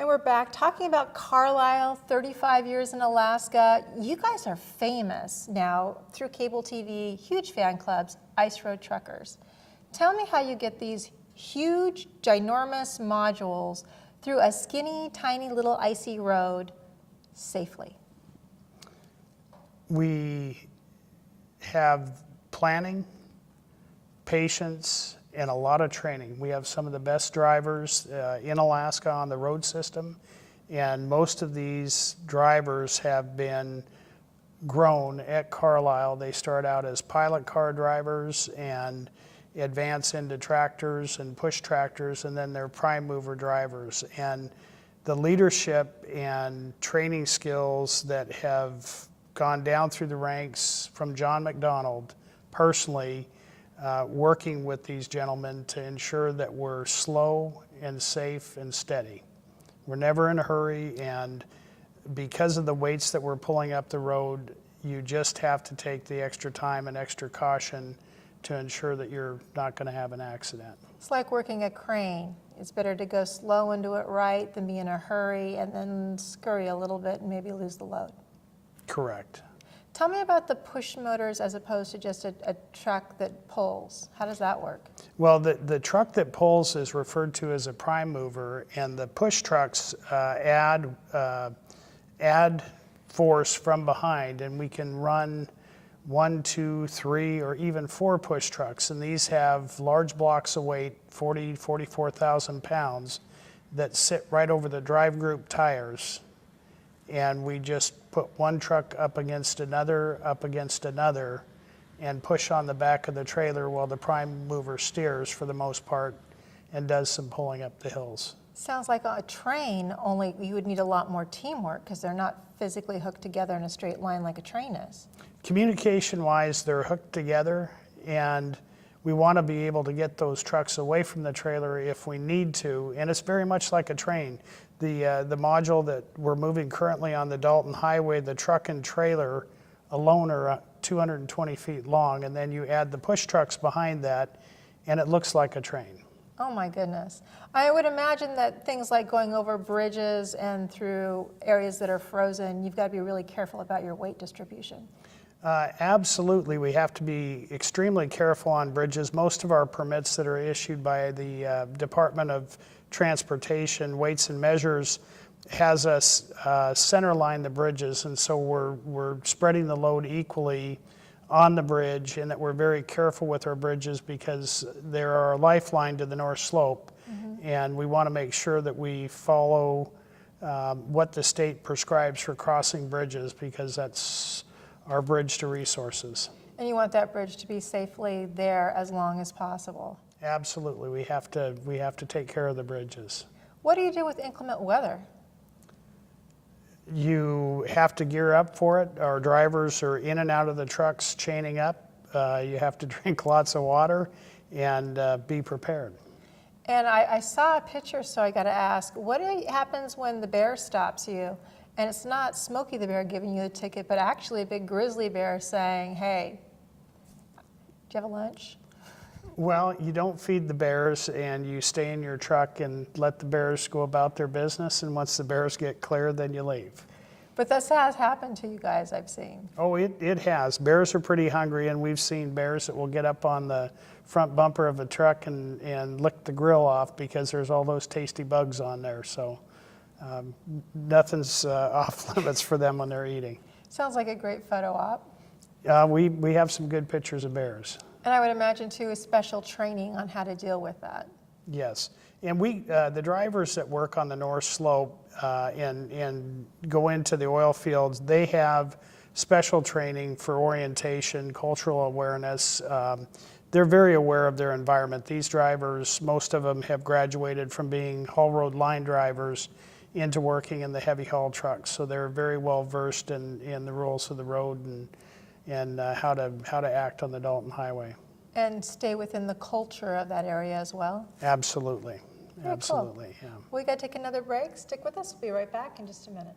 And we're back talking about Carlisle, 35 years in Alaska. You guys are famous now through cable TV, huge fan clubs, ice road truckers. Tell me how you get these huge, ginormous modules through a skinny, tiny little icy road safely. We have planning, patience, and a lot of training. We have some of the best drivers in Alaska on the road system, and most of these drivers have been grown at Carlisle. They start out as pilot car drivers and advance into tractors and push tractors, and then they're prime mover drivers. And the leadership and training skills that have gone down through the ranks from John McDonald personally, working with these gentlemen to ensure that we're slow and safe and steady. We're never in a hurry, and because of the weights that we're pulling up the road, you just have to take the extra time and extra caution to ensure that you're not going to have an accident. It's like working a crane. It's better to go slow and do it right than be in a hurry and then scurry a little bit and maybe lose the load. Correct. Tell me about the push motors as opposed to just a truck that pulls. How does that work? Well, the truck that pulls is referred to as a prime mover, and the push trucks add force from behind, and we can run 1, 2, 3, or even 4 push trucks, and these have large blocks of weight, 44,000 pounds, that sit right over the drive group tires, and we just put one truck up against another, and push on the back of the trailer while the prime mover steers for the most part and does some pulling up the hills. Sounds like a train, only you would need a lot more teamwork because they're not physically hooked together in a straight line like a train is. Communication-wise, they're hooked together, and we want to be able to get those trucks away from the trailer if we need to, and it's very much like a train. The module that we're moving currently on the Dalton Highway, the truck and trailer alone are 220 feet long, and then you add the push trucks behind that, and it looks like a train. Oh my goodness. I would imagine that things like going over bridges and through areas that are frozen, you've got to be really careful about your weight distribution. Absolutely, we have to be extremely careful on bridges. Most of our permits that are issued by the Department of Transportation, Weights and Measures, has us center line the bridges, and so we're spreading the load equally on the bridge, and that we're very careful with our bridges because they're our lifeline to the North Slope, and we want to make sure that we follow what the state prescribes for crossing bridges, because that's our bridge to resources. And you want that bridge to be safely there as long as possible. Absolutely, we have to take care of the bridges. What do you do with inclement weather? You have to gear up for it. Our drivers are in and out of the trucks chaining up. You have to drink lots of water and be prepared. And I saw a picture, so I got to ask, what happens when the bear stops you? And it's not Smokey the Bear giving you the ticket, but actually a big grizzly bear saying, hey, do you have a lunch? Well, you don't feed the bears, and you stay in your truck and let the bears go about their business, and once the bears get clear, then you leave. But this has happened to you guys, I've seen. Oh, it has. Bears are pretty hungry, and we've seen bears that will get up on the front bumper of a truck and lick the grill off because there's all those tasty bugs on there. So nothing's off limits for them when they're eating. Sounds like a great photo op. We have some good pictures of bears. And I would imagine, too, a special training on how to deal with that. Yes, and the drivers that work on the North Slope and go into the oil fields, they have special training for orientation, cultural awareness. They're very aware of their environment. These drivers, most of them have graduated from being haul road line drivers into working in the heavy haul trucks, so they're very well versed in the rules of the road and how to act on the Dalton Highway. And stay within the culture of that area as well? Absolutely. Very Absolutely, cool. yeah. We got to take another break. Stick with us. We'll be right back in just a minute.